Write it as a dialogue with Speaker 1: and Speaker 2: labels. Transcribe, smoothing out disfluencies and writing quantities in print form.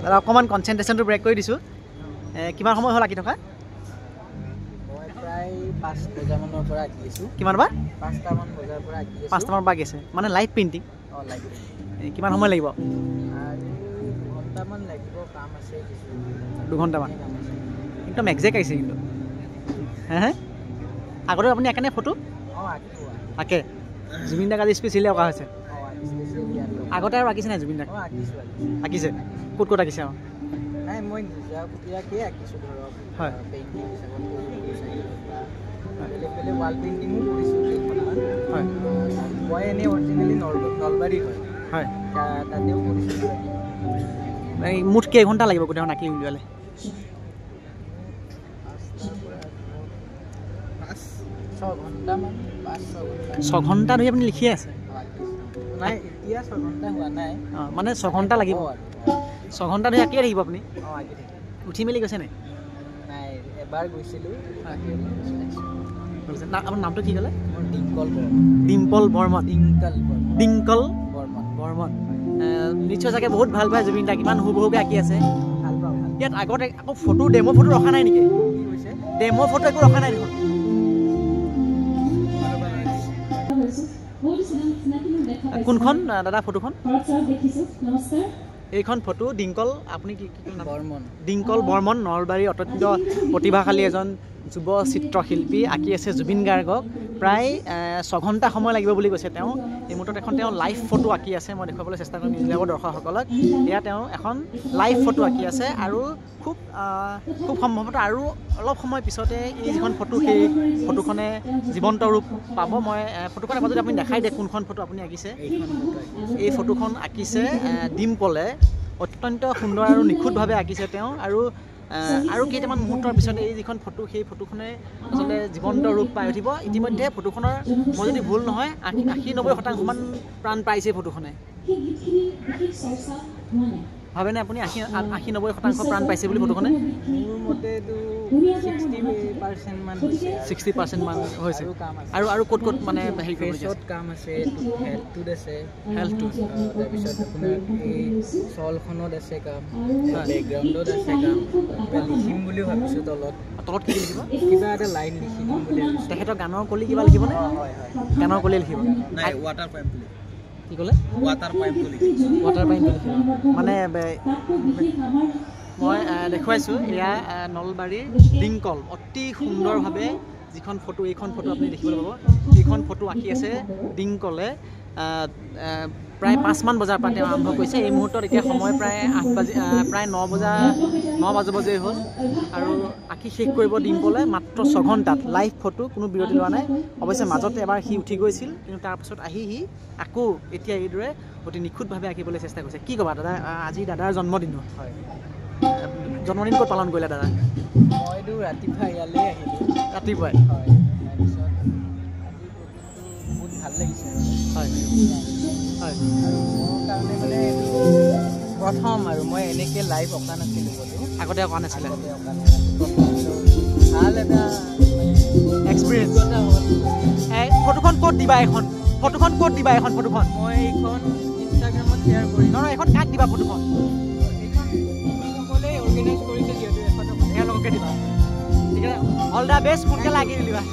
Speaker 1: দাদা অকণমান কনচেনট্ৰেশ্যনটো ব্ৰেক কৰি দিছোঁ কিমান সময় হ'ল আঁকি থকা
Speaker 2: মই প্ৰায় 5 বজামানৰ পৰা আঁকি আছোঁ
Speaker 1: কিমান বা
Speaker 2: 5টামান বজাৰ পৰা আঁকি আছোঁ
Speaker 1: 5টামান পৰা আঁকি আছে মানে লাইভ পেইণ্টিং
Speaker 2: লাইভ
Speaker 1: কিমান সময় লাগিব
Speaker 2: আৰু 2 ঘণ্টামান লাগিব কাম আছে কিছু
Speaker 1: 2 ঘণ্টামান একদম একজেক্ট আহিছে কিন্তু হে হে আগতে আপুনি আঁকেনে ফটো আঁকে জুবিন দা কালি স্পেচিয়েলি অঁকা হৈছে আগতে আৰু আঁকিছে নাই জুবিন দাক আঁকিছে ক'ত ক'ত আঁকিছে আৰু
Speaker 2: নাই মই নিজাববীয়াকৈ আঁকিছোঁ ধৰক
Speaker 1: হয়
Speaker 2: পেইণ্টিং হিচাপত বেলেগ বেলেগ ৱাল পেইণ্টিঙো কৰিছোঁ কেইখনমান
Speaker 1: হয়
Speaker 2: মই এনেই অৰিজিনেলি নলবাৰী হয়
Speaker 1: হয়
Speaker 2: তাতেও কৰিছোঁ
Speaker 1: এই মুঠ কেইঘণ্টা লাগিব গোটেইখন আঁকি উলিয়ালে 6 ঘণ্টা ধৰি আপুনি লিখিয়ে আছে
Speaker 2: নাই এতিয়া 6 ঘণ্টা হোৱা নাই
Speaker 1: মানে 6 ঘণ্টা লাগিব 6 ঘণ্টা ধৰি আঁকিয়ে থাকিব আপুনি উঠি মেলি গৈছে নাই
Speaker 2: নাই এবাৰ গৈছিলোঁ
Speaker 1: আপোনাৰ নামটো কি ক'লে
Speaker 2: মোৰ ডিম্পল
Speaker 1: বৰ্মন ডিংকল বৰ্মন নিশ্চয় চাগে বহুত ভাল পায় জুবিন দাক ইমান হুবহুকে আঁকি আছে
Speaker 2: ভাল পাওঁ
Speaker 1: ইয়াত আগতে আকৌ ফটো ডেমো ফটো ৰখা নাই নেকি
Speaker 2: কি কৈছে
Speaker 1: ডেমো ফটো একো ৰখা নাই দেখোন কোনখন দাদা ফটোখন এইখন ফটো ডিংকল আপুনি কি
Speaker 2: বৰ্মন
Speaker 1: ডিংকল বৰ্মন নলবাৰীৰ অত্যন্ত প্ৰতিভাশালী এজন যুৱ চিত্ৰশিল্পী আঁকি আছে জুবিন গাৰ্গক প্ৰায় 6 ঘণ্টা সময় লাগিব বুলি কৈছে তেওঁ এই মুহূৰ্তত এখন তেওঁ লাইভ ফটো আঁকি আছে মই দেখুৱাবলৈ চেষ্টা কৰিম নিউজিলেণ্ডৰ দৰ্শকসকলক এয়া তেওঁ এখন লাইভ ফটো আঁকি আছে আৰু খুব সম্ভৱতঃ আৰু অলপ সময় পিছতে এই যিখন ফটো সেই ফটোখনে জীৱন্ত ৰূপ পাব মই ফটোখনৰ মাজত আপুনি দেখাই দিয়ে কোনখন ফটো আপুনি আঁকিছে এই ফটোখন আঁকিছে ডিম্পলে অত্যন্ত সুন্দৰ আৰু নিখুঁতভাৱে আঁকিছে তেওঁ আৰু কেইটামান মুহূৰ্তৰ পিছতে এই যিখন ফটো সেই ফটোখনে আচলতে জীৱন্ত ৰূপ পাই উঠিব ইতিমধ্যে ফটোখনৰ মই যদি ভুল নহয় 80-90% প্ৰাণ পাইছে ফটোখনে ভাবেনে আপুনি 80-90% প্ৰাণ পাইছে বুলি ফটোখনে
Speaker 2: মোৰ মতেতো 60% মান হৈছে
Speaker 1: আৰু ক'ত ক'ত মানে হেৰি
Speaker 2: ফেচত কাম আছে হেল্থটোত আছে তাৰপিছত আপোনাৰ এই চলখনত আছে কাম বেকগ্ৰাউণ্ডত আছে কাম লিখিম বুলি ভাবিছোঁ তলত
Speaker 1: কি লিখিব
Speaker 2: কিবা এটা লাইন লিখি দিম বুলি ভাবিছোঁ
Speaker 1: তেখেতৰ গানৰ কলি কিবা লিখিবনে
Speaker 2: হয়
Speaker 1: গানৰ কলি লিখিব
Speaker 2: নাই ৱাটাৰ পাইপ
Speaker 1: কি ক'লে
Speaker 2: ৱাটাৰ পাইপ
Speaker 1: লিখিব মানে মই দেখুৱাইছোঁ এয়া নলবাৰীৰ ডিংকল অতি সুন্দৰভাৱে যিখন ফটো এইখন ফটো আপুনি দেখিবলৈ পাব এইখন ফটো আঁকি আছে ডিংকলে প্ৰায় 5মান বজাৰ পৰা তেওঁ আৰম্ভ কৰিছে এই মুহূৰ্তত এতিয়া সময় প্ৰায় 8 বাজি প্ৰায় 9 বাজি হ'ল আৰু আঁকি শেষ কৰিব ডিম্পলে মাত্ৰ 6 ঘণ্টাত লাইভ ফটো কোনো বিৰতি লোৱা নাই অৱশ্যে মাজতে এবাৰ সি উঠি গৈছিল কিন্তু তাৰপিছত আহি সি আকৌ এতিয়া এইদৰে অতি নিখুঁতভাৱে আঁকিবলৈ চেষ্টা কৰিছে কি ক'বা দাদা আজি দাদাৰ জন্মদিন হয় জন্মদিন ক'ত পালন কৰিলে দাদা
Speaker 2: মইতো ৰাতিপুৱা ইয়ালৈ আহিলোঁ
Speaker 1: ৰাতিপুৱাই
Speaker 2: হয় তাৰপিছত বহুত ভাল লাগিছে
Speaker 1: হয় হয়
Speaker 2: আৰু মোৰ কাৰণে মানে এইটো প্ৰথম আৰু মই এনেকৈ লাইভ অঁকা নাছিলোঁ
Speaker 1: আগতে অঁকা নাছিলে
Speaker 2: ভাল এটা
Speaker 1: এক্সপিৰিয়েঞ্চ
Speaker 2: এটা হ'ল
Speaker 1: ফটোখন ক'ত দিবা এখন ফটোখন
Speaker 2: মই এইখন ইনষ্টাগ্ৰামত শ্বেয়াৰ কৰিম
Speaker 1: নহয় এখন কাক দিবা ফটোখন
Speaker 2: সকলোৱে অৰ্গেনাইজ কৰিছে যিহেতু এখন
Speaker 1: এওঁলোককে দিবা ঠিক আছে অল দ্য বেষ্ট সোনকালে আঁকি দিবা